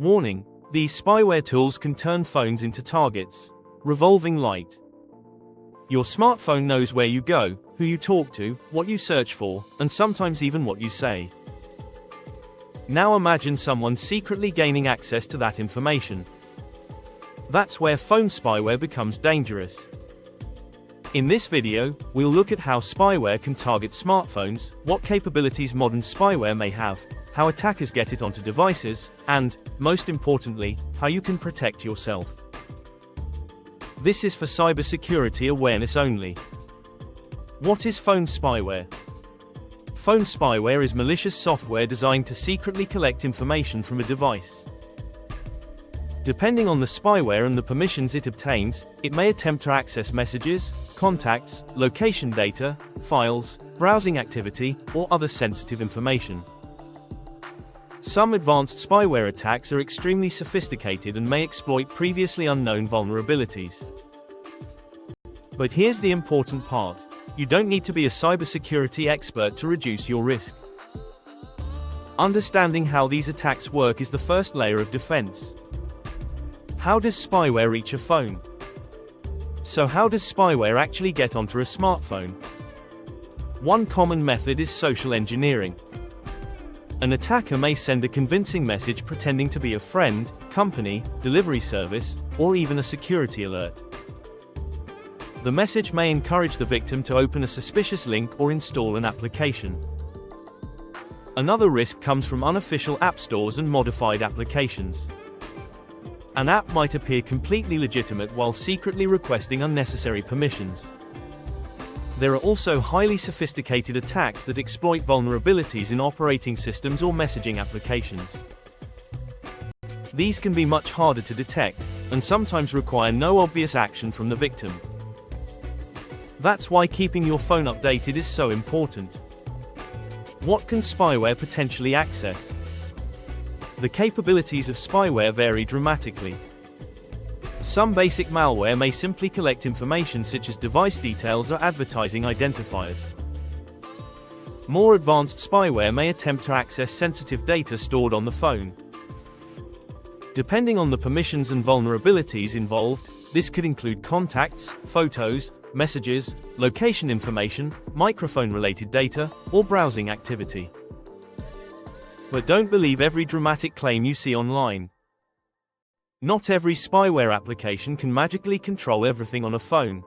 Warning: these spyware tools can turn phones into targets. Revolving light. Your smartphone knows where you go, who you talk to, what you search for, and sometimes even what you say. Now imagine someone secretly gaining access to that information. That's where phone spyware becomes dangerous. In this video, we'll look at how spyware can target smartphones, what capabilities modern spyware may have, how attackers get it onto devices, and, most importantly, how you can protect yourself. This is for cybersecurity awareness only. What is phone spyware? Phone spyware is malicious software designed to secretly collect information from a device. Depending on the spyware and the permissions it obtains, it may attempt to access messages, contacts, location data, files, browsing activity, or other sensitive information. Some advanced spyware attacks are extremely sophisticated and may exploit previously unknown vulnerabilities. But here's the important part: you don't need to be a cybersecurity expert to reduce your risk. Understanding how these attacks work is the first layer of defense. How does spyware reach a phone? So how does spyware actually get onto a smartphone? One common method is social engineering. An attacker may send a convincing message pretending to be a friend, company, delivery service, or even a security alert. The message may encourage the victim to open a suspicious link or install an application. Another risk comes from unofficial app stores and modified applications. An app might appear completely legitimate while secretly requesting unnecessary permissions. There are also highly sophisticated attacks that exploit vulnerabilities in operating systems or messaging applications. These can be much harder to detect, and sometimes require no obvious action from the victim. That's why keeping your phone updated is so important. What can spyware potentially access? The capabilities of spyware vary dramatically. Some basic malware may simply collect information such as device details or advertising identifiers. More advanced spyware may attempt to access sensitive data stored on the phone. Depending on the permissions and vulnerabilities involved, this could include contacts, photos, messages, location information, microphone-related data, or browsing activity. But don't believe every dramatic claim you see online. Not every spyware application can magically control everything on a phone.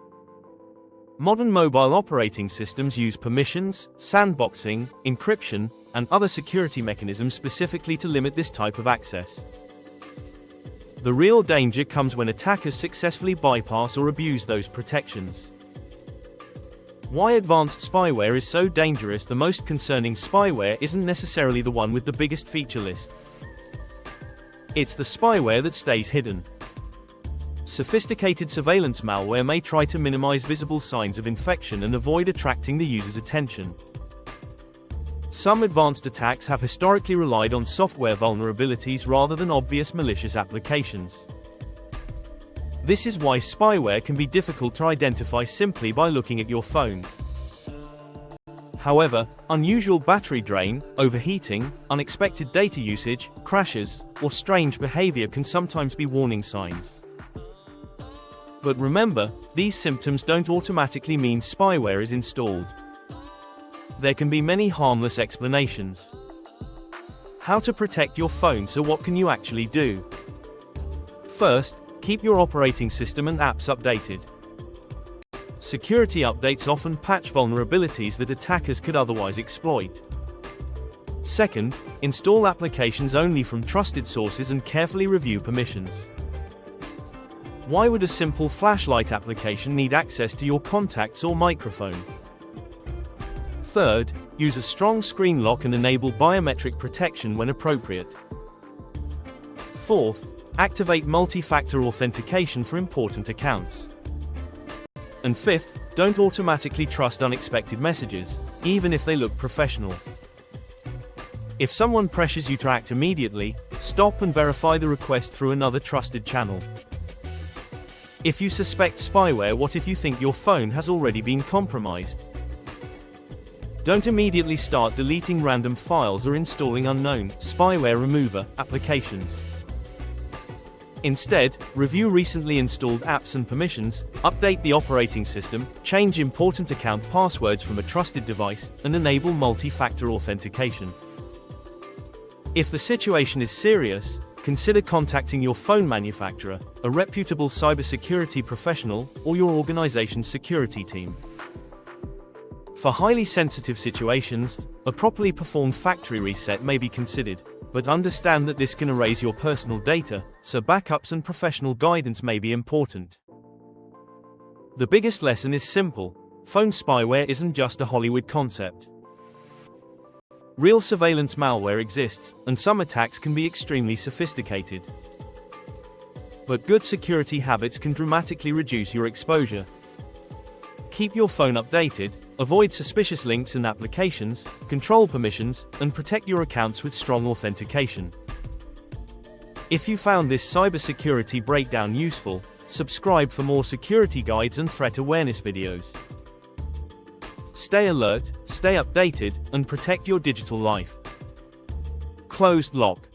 Modern mobile operating systems use permissions, sandboxing, encryption, and other security mechanisms specifically to limit this type of access. The real danger comes when attackers successfully bypass or abuse those protections. Why advanced spyware is so dangerous? The most concerning spyware isn't necessarily the one with the biggest feature list. It's the spyware that stays hidden. Sophisticated surveillance malware may try to minimize visible signs of infection and avoid attracting the user's attention. Some advanced attacks have historically relied on software vulnerabilities rather than obvious malicious applications. This is why spyware can be difficult to identify simply by looking at your phone. However, unusual battery drain, overheating, unexpected data usage, crashes, or strange behavior can sometimes be warning signs. But remember, these symptoms don't automatically mean spyware is installed. There can be many harmless explanations. How to protect your phone? So what can you actually do? First, keep your operating system and apps updated. Security updates often patch vulnerabilities that attackers could otherwise exploit. Second, install applications only from trusted sources and carefully review permissions. Why would a simple flashlight application need access to your contacts or microphone? Third, use a strong screen lock and enable biometric protection when appropriate. Fourth, activate multi-factor authentication for important accounts. And fifth, don't automatically trust unexpected messages, even if they look professional. If someone pressures you to act immediately, stop and verify the request through another trusted channel. If you suspect spyware, what if you think your phone has already been compromised? Don't immediately start deleting random files or installing unknown spyware remover applications. Instead, review recently installed apps and permissions, update the operating system, change important account passwords from a trusted device, and enable multi-factor authentication. If the situation is serious, consider contacting your phone manufacturer, a reputable cybersecurity professional, or your organization's security team. For highly sensitive situations, a properly performed factory reset may be considered, but understand that this can erase your personal data, so backups and professional guidance may be important. The biggest lesson is simple: phone spyware isn't just a Hollywood concept. Real surveillance malware exists, and some attacks can be extremely sophisticated. But good security habits can dramatically reduce your exposure. Keep your phone updated, avoid suspicious links and applications, control permissions, and protect your accounts with strong authentication. If you found this cybersecurity breakdown useful, subscribe for more security guides and threat awareness videos. Stay alert, stay updated, and protect your digital life. Closed lock.